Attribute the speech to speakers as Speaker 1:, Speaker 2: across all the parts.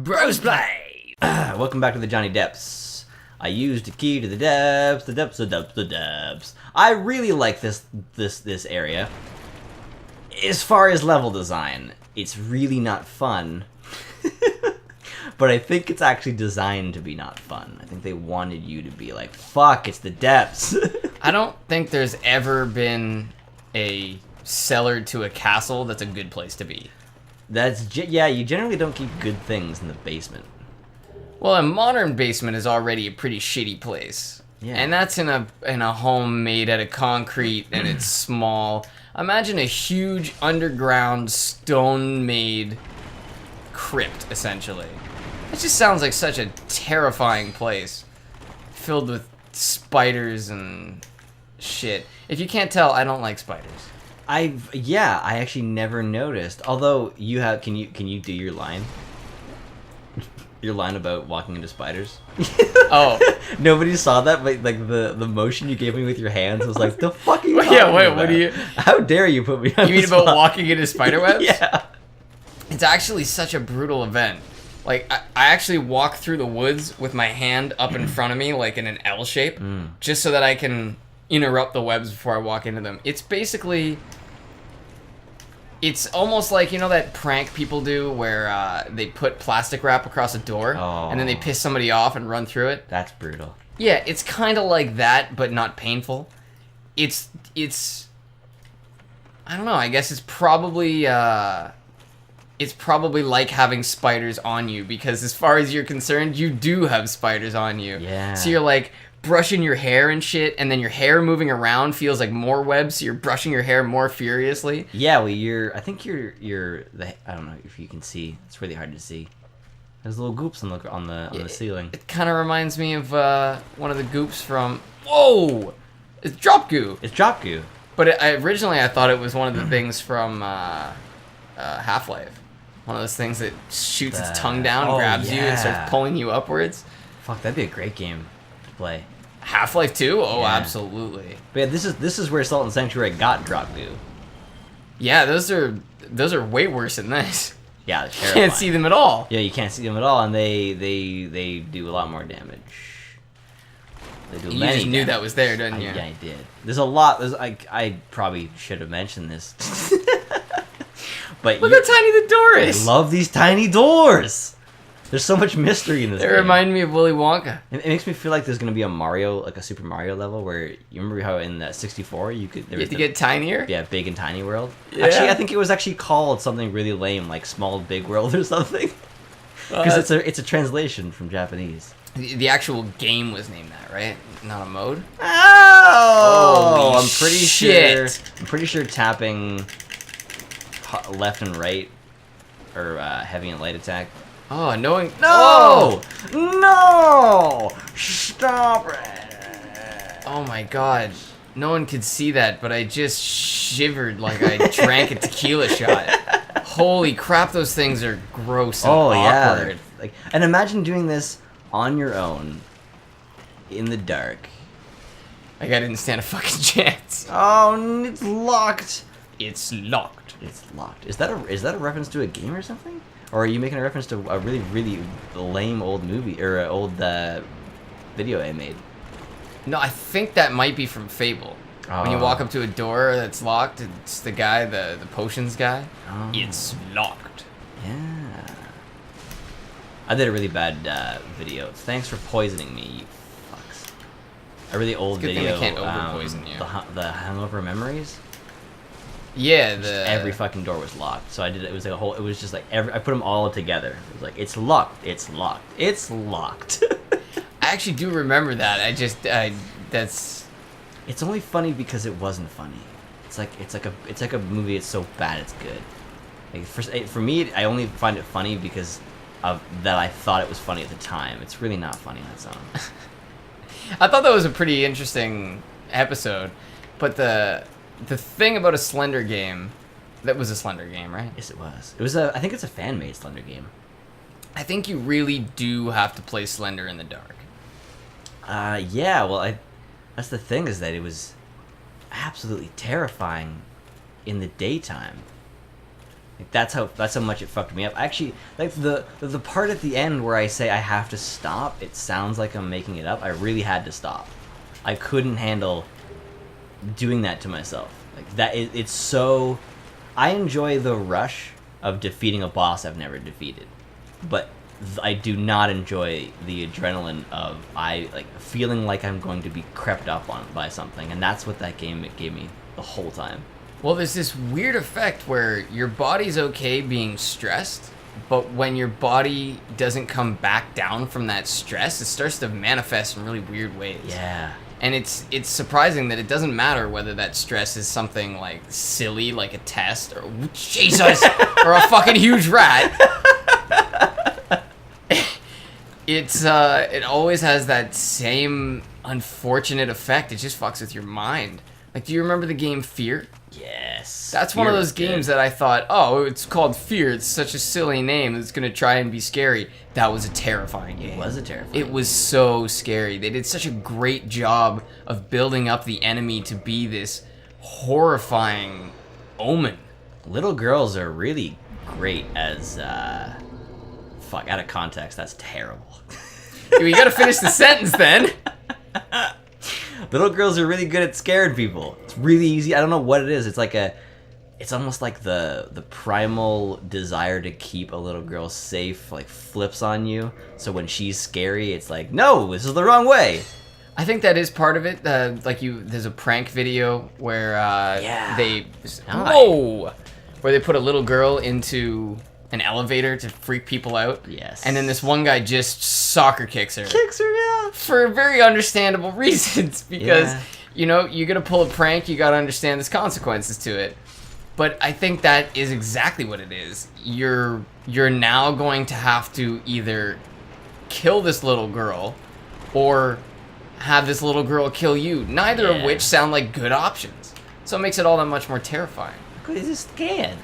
Speaker 1: Brosplay! Welcome back to the Johnny Depths. I used the key to the depths, the depths, the depths, the depths. I really like this area. As far as level design, it's really not fun. But I think it's actually designed to be not fun. I think they wanted you to be like, fuck, it's the depths.
Speaker 2: I don't think there's ever been a cellar to a castle that's a good place to be.
Speaker 1: Yeah, you generally don't keep good things in the basement.
Speaker 2: Well, a modern basement is already a pretty shitty place.
Speaker 1: Yeah.
Speaker 2: And that's in a home made out of concrete and it's small. Imagine a huge underground stone-made crypt, essentially. It just sounds like such a terrifying place. Filled with spiders and shit. If you can't tell, I don't like spiders.
Speaker 1: I actually never noticed. Although you have, can you do your line? Your line about walking into spiders?
Speaker 2: Oh,
Speaker 1: nobody saw that, but like the motion you gave me with your hands was like, the fuck are you
Speaker 2: yeah. Wait,
Speaker 1: about?
Speaker 2: what do you?
Speaker 1: How dare you put me on
Speaker 2: You mean
Speaker 1: the
Speaker 2: about
Speaker 1: spot?
Speaker 2: walking into spider webs?
Speaker 1: Yeah.
Speaker 2: It's actually such a brutal event. Like, I actually walk through the woods with my hand up in front of me, like in an L shape, just so that I can interrupt the webs before I walk into them. It's basically... It's almost like, you know that prank people do where they put plastic wrap across a door and then they piss somebody off and run through it?
Speaker 1: That's brutal.
Speaker 2: Yeah, it's kind of like that, but not painful. It's... I don't know, I guess it's probably like having spiders on you, because as far as you're concerned, you do have spiders on you.
Speaker 1: Yeah.
Speaker 2: So you're like brushing your hair and shit, and then your hair moving around feels like more webs, so you're brushing your hair more furiously.
Speaker 1: Yeah, well, I think you're I don't know if you can see. It's really hard to see. There's little goops on the ceiling.
Speaker 2: It kind of reminds me of one of the goops from... Whoa! It's drop goo.
Speaker 1: It's drop goo.
Speaker 2: But originally I thought it was one of the things from Half-Life. One of those things that shoots its tongue down and grabs you and starts pulling you upwards.
Speaker 1: Fuck, that'd be a great game to play.
Speaker 2: Half-Life 2? Oh,
Speaker 1: Yeah.
Speaker 2: absolutely.
Speaker 1: But yeah, this is where Salt and Sanctuary got drop goo.
Speaker 2: Yeah, those are way worse than this.
Speaker 1: Yeah, they're
Speaker 2: You
Speaker 1: terrifying.
Speaker 2: can't see them at all.
Speaker 1: Yeah, you can't see them at all, and they do a lot more damage. They do
Speaker 2: You
Speaker 1: many
Speaker 2: just knew
Speaker 1: damage.
Speaker 2: that was there, didn't you?
Speaker 1: Yeah, I did. There's a lot. I probably should have mentioned this. But
Speaker 2: Look how tiny the door
Speaker 1: I
Speaker 2: is.
Speaker 1: love these tiny doors. There's so much mystery in this
Speaker 2: They
Speaker 1: game.
Speaker 2: remind me of Willy Wonka.
Speaker 1: It makes me feel like there's gonna be a Mario, like a Super Mario level, where you remember how in that 64 you could
Speaker 2: You have to get tinier?
Speaker 1: yeah, Big and Tiny World.
Speaker 2: Yeah.
Speaker 1: Actually, I think it was actually called something really lame, like Small Big World or something. Because it's a translation from Japanese.
Speaker 2: The actual game was named that, right? Not a mode?
Speaker 1: Oh,
Speaker 2: Holy
Speaker 1: I'm pretty
Speaker 2: shit.
Speaker 1: sure. I'm pretty sure tapping left and right, or heavy and light attack.
Speaker 2: Oh, knowing...
Speaker 1: No! No! Stop it!
Speaker 2: Oh my god. No one could see that, but I just shivered like I drank a tequila shot. Holy crap, those things are gross and awkward.
Speaker 1: Yeah. Like, and imagine doing this on your own, in the dark.
Speaker 2: Like I didn't stand a fucking chance.
Speaker 1: Oh, it's locked.
Speaker 2: It's locked.
Speaker 1: It's locked. Is that a reference to a game or something? Or are you making a reference to a really, really lame old movie or an old video I made?
Speaker 2: No, I think that might be from Fable. When you walk up to a door that's locked, it's the guy, the potions guy.
Speaker 1: Oh.
Speaker 2: It's locked.
Speaker 1: Yeah. I did a really bad video. Thanks for poisoning me, you fucks. A really old
Speaker 2: Good thing
Speaker 1: video.
Speaker 2: they can't over-poison you.
Speaker 1: The Hangover Memories.
Speaker 2: Yeah,
Speaker 1: Every fucking door was locked, so I did. It was like a whole. It was just like I put them all together. It was like it's locked. It's locked. It's locked.
Speaker 2: I actually do remember that. That's...
Speaker 1: It's only funny because it wasn't funny. It's like a movie. It's so bad it's good. Like for me, I only find it funny because of that. I thought it was funny at the time. It's really not funny on its own.
Speaker 2: I thought that was a pretty interesting episode, but the thing about a Slender game, that was a Slender game, right?
Speaker 1: Yes, it was. It was I think it's a fan-made Slender game.
Speaker 2: I think you really do have to play Slender in the dark.
Speaker 1: Yeah. Well, that's the thing, is that it was absolutely terrifying in the daytime. Like, that's how much it fucked me up. Actually, like the part at the end where I say I have to stop, it sounds like I'm making it up. I really had to stop. I couldn't handle doing that to myself. Like that, it's so. I enjoy the rush of defeating a boss I've never defeated, but I do not enjoy the adrenaline of feeling like I'm going to be crept up on by something, and that's what that game gave me the whole time.
Speaker 2: Well, there's this weird effect where your body's okay being stressed, but when your body doesn't come back down from that stress, it starts to manifest in really weird ways.
Speaker 1: Yeah.
Speaker 2: And it's surprising that it doesn't matter whether that stress is something like silly, like a test, or Jesus, or a fucking huge rat. It always has that same unfortunate effect. It just fucks with your mind. Like, do you remember the game Fear?
Speaker 1: Yes.
Speaker 2: That's one of those games that I thought, oh, it's called Fear. It's such a silly name. It's going to try and be scary. That was a terrifying game.
Speaker 1: It was a terrifying
Speaker 2: It was so scary. They did such a great job of building up the enemy to be this horrifying omen.
Speaker 1: Little girls are really great as, fuck, out of context, that's terrible.
Speaker 2: You got to finish the sentence then.
Speaker 1: Little girls are really good at scaring people. It's really easy. I don't know what it is. It's almost like the primal desire to keep a little girl safe, like, flips on you. So when she's scary, it's like, no, this is the wrong way.
Speaker 2: I think that is part of it. There's a prank video where where they put a little girl into an elevator to freak people out.
Speaker 1: Yes.
Speaker 2: And then this one guy just soccer kicks her.
Speaker 1: Yeah.
Speaker 2: For very understandable reasons, because, you know, you're going to pull a prank, you got to understand there's consequences to it. But I think that is exactly what it is. You're now going to have to either kill this little girl or have this little girl kill you, neither of which sound like good options. So it makes it all that much more terrifying.
Speaker 1: Because it's scared.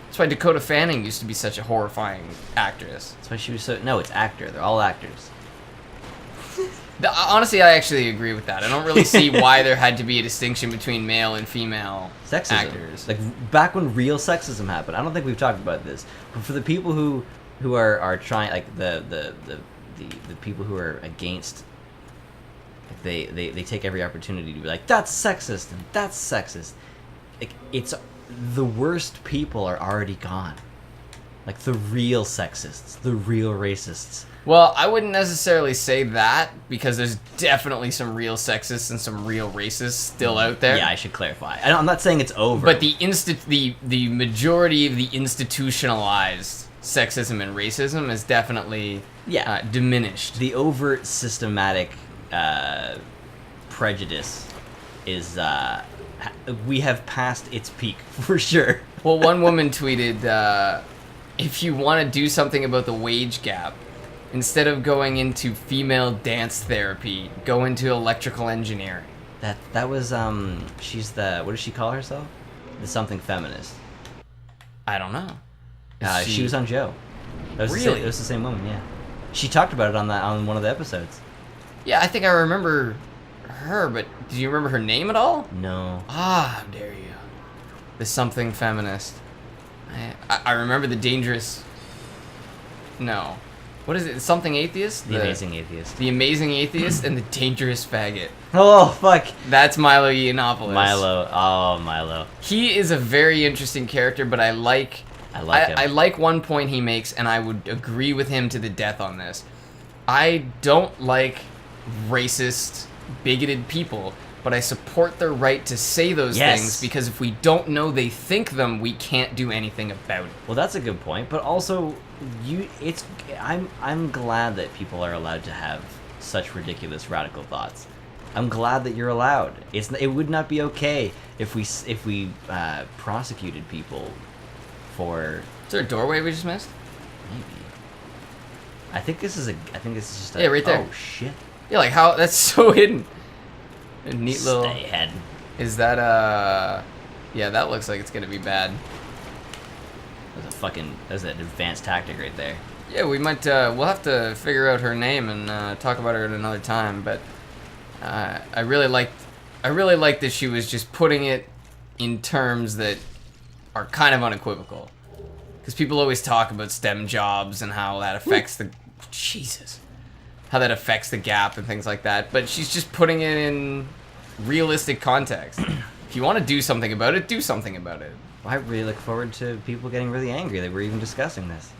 Speaker 2: That's why Dakota Fanning used to be such a horrifying actress.
Speaker 1: That's why she was so... No, it's actor. They're all actors.
Speaker 2: Honestly, I actually agree with that. I don't really see why there had to be a distinction between male and female
Speaker 1: sexism.
Speaker 2: Actors.
Speaker 1: Like, back when real sexism happened, I don't think we've talked about this, but for the people who are trying, like, the people who are against, like, they take every opportunity to be like, that's sexist and that's sexist. Like, it's... The worst people are already gone. Like, the real sexists, the real racists.
Speaker 2: Well, I wouldn't necessarily say that, because there's definitely some real sexists and some real racists still out there.
Speaker 1: Yeah, I should clarify. I'm not saying it's over.
Speaker 2: But the majority of the institutionalized sexism and racism is definitely diminished.
Speaker 1: The overt systematic prejudice is... we have passed its peak, for sure.
Speaker 2: Well, one woman tweeted, if you want to do something about the wage gap, instead of going into female dance therapy, go into electrical engineering.
Speaker 1: That was, she's the... What does she call herself? The something feminist.
Speaker 2: I don't know.
Speaker 1: She was on Joe.
Speaker 2: Really?
Speaker 1: It was the same woman, yeah. She talked about it on one of the episodes.
Speaker 2: Yeah, I think I remember her, but do you remember her name at all?
Speaker 1: No.
Speaker 2: Ah, how dare you. The something feminist. I remember the dangerous... No. What is it? Something atheist?
Speaker 1: The amazing atheist.
Speaker 2: The amazing atheist and the dangerous faggot.
Speaker 1: Oh, fuck.
Speaker 2: That's Milo Yiannopoulos.
Speaker 1: Milo.
Speaker 2: He is a very interesting character, but I like him. I like one point he makes, and I would agree with him to the death on this. I don't like racist, bigoted people, but I support their right to say those things, because if we don't know they think them, we can't do anything about it.
Speaker 1: Well, that's a good point, but also I'm glad that people are allowed to have such ridiculous radical thoughts. I'm glad that you're allowed. It would not be okay if we prosecuted people for...
Speaker 2: Is there a doorway we just missed?
Speaker 1: Maybe. I think this is just a...
Speaker 2: Yeah, right there.
Speaker 1: Oh, shit.
Speaker 2: Yeah, like how... That's so hidden. A neat little...
Speaker 1: Stay hidden.
Speaker 2: Is that, Yeah, that looks like it's gonna be bad.
Speaker 1: That's an advanced tactic right there.
Speaker 2: Yeah, we might, we'll have to figure out her name and, talk about her at another time, but... I really liked that she was just putting it in terms that are kind of unequivocal. Because people always talk about STEM jobs and how that affects the... Jesus. How that affects the gap and things like that. But she's just putting it in realistic context. If you want to do something about it, do something about it.
Speaker 1: I really look forward to people getting really angry that we're even discussing this.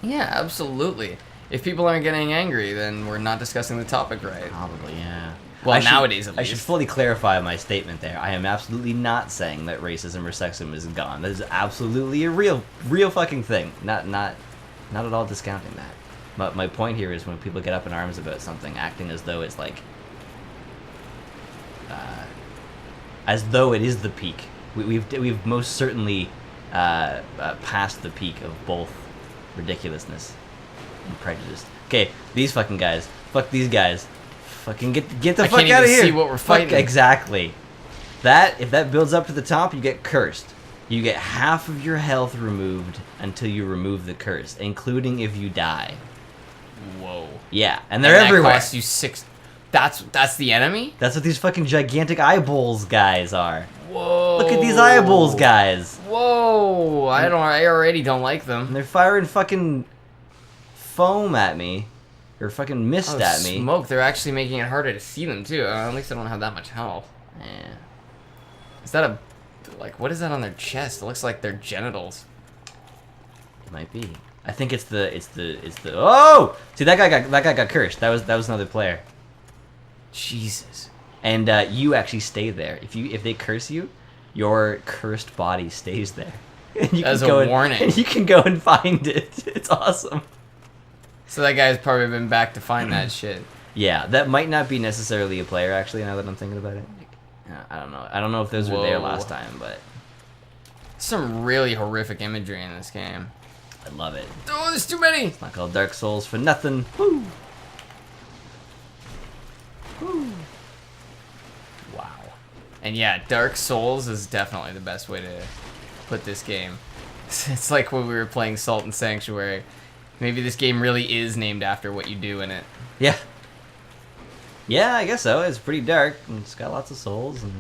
Speaker 2: Yeah, absolutely. If people aren't getting angry, then we're not discussing the topic right.
Speaker 1: Probably, yeah.
Speaker 2: Well, nowadays at
Speaker 1: I
Speaker 2: least.
Speaker 1: should fully clarify my statement there. I am absolutely not saying that racism or sexism is gone. That is absolutely a real fucking thing. Not at all discounting that. But my point here is when people get up in arms about something, acting as though it's like, as though it is the peak. We've most certainly passed the peak of both ridiculousness and prejudice. Okay, these fucking guys. Fuck these guys. Fucking get the fuck out of here.
Speaker 2: See what we're fighting.
Speaker 1: Exactly. If that builds up to the top, you get cursed. You get half of your health removed until you remove the curse, including if you die.
Speaker 2: Whoa.
Speaker 1: Yeah, and they're everywhere.
Speaker 2: That costs you 6. That's the enemy?
Speaker 1: That's what these fucking gigantic eyeballs guys are.
Speaker 2: Whoa.
Speaker 1: Look at these eyeballs guys.
Speaker 2: Whoa. I already don't like them.
Speaker 1: And they're firing fucking foam at me. Or fucking mist at me.
Speaker 2: Smoke. They're actually making it harder to see them, too. At least I don't have that much health.
Speaker 1: Yeah.
Speaker 2: Is that what is that on their chest? It looks like their genitals.
Speaker 1: It might be. I think it's the oh! See, that guy got cursed. That was another player.
Speaker 2: Jesus.
Speaker 1: And you actually stay there. If they curse you, your cursed body stays there. And you
Speaker 2: As
Speaker 1: can go
Speaker 2: a warning.
Speaker 1: And you can go and find it. It's awesome.
Speaker 2: So that guy's probably been back to find that shit.
Speaker 1: Yeah, that might not be necessarily a player, actually, now that I'm thinking about it. I don't know. I don't know if those were there last time, but...
Speaker 2: Some really horrific imagery in this game.
Speaker 1: I love it.
Speaker 2: Oh, there's too many!
Speaker 1: It's not called Dark Souls for nothing. Woo!
Speaker 2: Woo! Wow. And yeah, Dark Souls is definitely the best way to put this game. It's like when we were playing Salt and Sanctuary. Maybe this game really is named after what you do in it.
Speaker 1: Yeah. Yeah, I guess so. It's pretty dark, and it's got lots of souls. And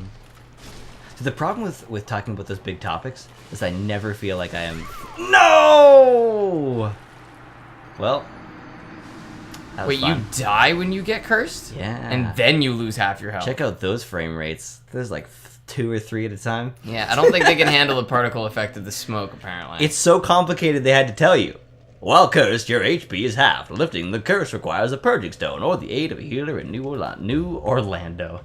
Speaker 1: so the problem with talking about those big topics is I never feel like I am... No! Well...
Speaker 2: Wait,
Speaker 1: fun.
Speaker 2: you die when you get cursed?
Speaker 1: Yeah.
Speaker 2: And then you lose half your health.
Speaker 1: Check out those frame rates. There's like 2 or 3 at a time.
Speaker 2: Yeah, I don't think they can handle the particle effect of the smoke, apparently.
Speaker 1: It's so complicated they had to tell you. While cursed, your HP is halved. Lifting the curse requires a purging stone or the aid of a healer in New Orlando.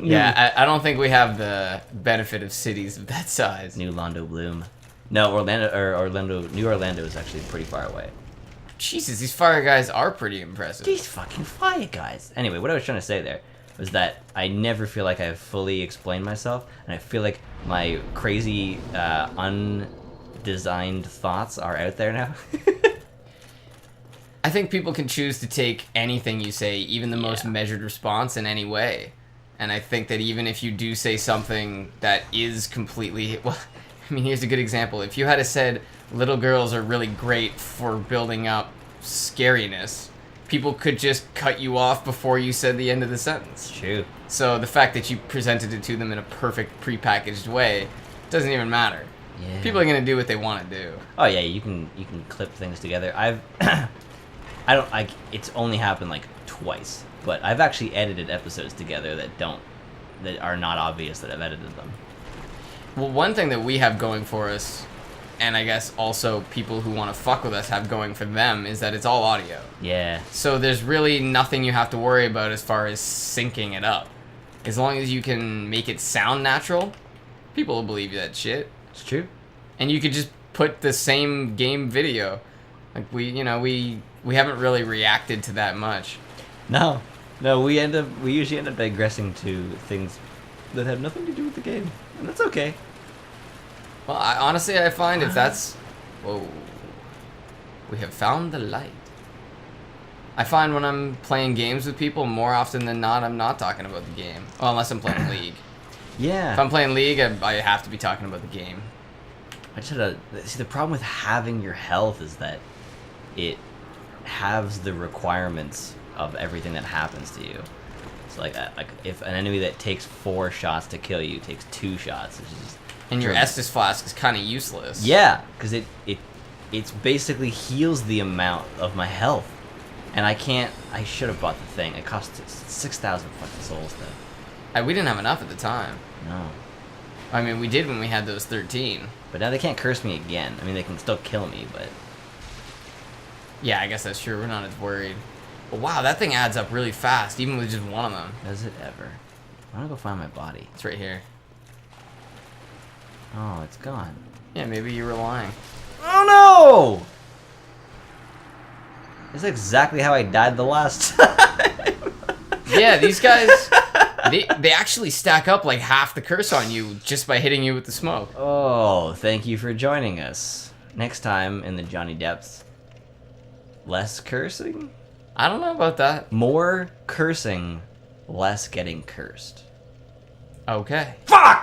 Speaker 2: Yeah, I don't think we have the benefit of cities of that size.
Speaker 1: New Orlando Bloom. No, New Orlando is actually pretty far away.
Speaker 2: Jesus, these fire guys are pretty impressive.
Speaker 1: These fucking fire guys. Anyway, what I was trying to say there was that I never feel like I've fully explained myself, and I feel like my crazy, undesigned thoughts are out there now.
Speaker 2: I think people can choose to take anything you say, even the most measured response, in any way. And I think that even if you do say something that is completely... Well, I mean, here's a good example. If you had said, little girls are really great for building up scariness, people could just cut you off before you said the end of the sentence.
Speaker 1: True.
Speaker 2: So the fact that you presented it to them in a perfect prepackaged way doesn't even matter.
Speaker 1: Yeah.
Speaker 2: People are gonna do what they want to do.
Speaker 1: Oh yeah, you can clip things together. It's only happened like twice, but I've actually edited episodes together that are not obvious that I've edited them.
Speaker 2: Well, one thing that we have going for us, and I guess also people who want to fuck with us have going for them, is that it's all audio.
Speaker 1: Yeah.
Speaker 2: So there's really nothing you have to worry about as far as syncing it up. As long as you can make it sound natural, people will believe that shit.
Speaker 1: It's true.
Speaker 2: And you could just put the same game video. Like we haven't really reacted to that much.
Speaker 1: No, we usually end up digressing to things that have nothing to do with the game, and that's okay.
Speaker 2: Well, honestly, I find if that's... Whoa. We have found the light. I find when I'm playing games with people, more often than not, I'm not talking about the game. Well, unless I'm playing League.
Speaker 1: Yeah.
Speaker 2: If I'm playing League, I have to be talking about the game.
Speaker 1: I just had see, the problem with having your health is that it halves the requirements of everything that happens to you. So like if an enemy that takes 4 shots to kill you takes 2 shots, it's just
Speaker 2: And your
Speaker 1: True.
Speaker 2: Estus flask is kind of useless.
Speaker 1: Yeah, because it's basically heals the amount of my health. And I can't... I should have bought the thing. It cost 6,000 fucking souls, though.
Speaker 2: We didn't have enough at the time.
Speaker 1: No.
Speaker 2: I mean, we did when we had those 13.
Speaker 1: But now they can't curse me again. I mean, they can still kill me, but...
Speaker 2: Yeah, I guess that's true. We're not as worried. But wow, that thing adds up really fast, even with just one of them.
Speaker 1: Does it ever? I want to go find my body.
Speaker 2: It's right here.
Speaker 1: Oh, it's gone.
Speaker 2: Yeah, maybe you were lying.
Speaker 1: Oh, no! This is exactly how I died the last time.
Speaker 2: Yeah, these guys... They actually stack up like half the curse on you just by hitting you with the smoke.
Speaker 1: Oh, thank you for joining us. Next time in the Johnny Depths, less cursing?
Speaker 2: I don't know about that.
Speaker 1: More cursing, less getting cursed.
Speaker 2: Okay.
Speaker 1: Fuck!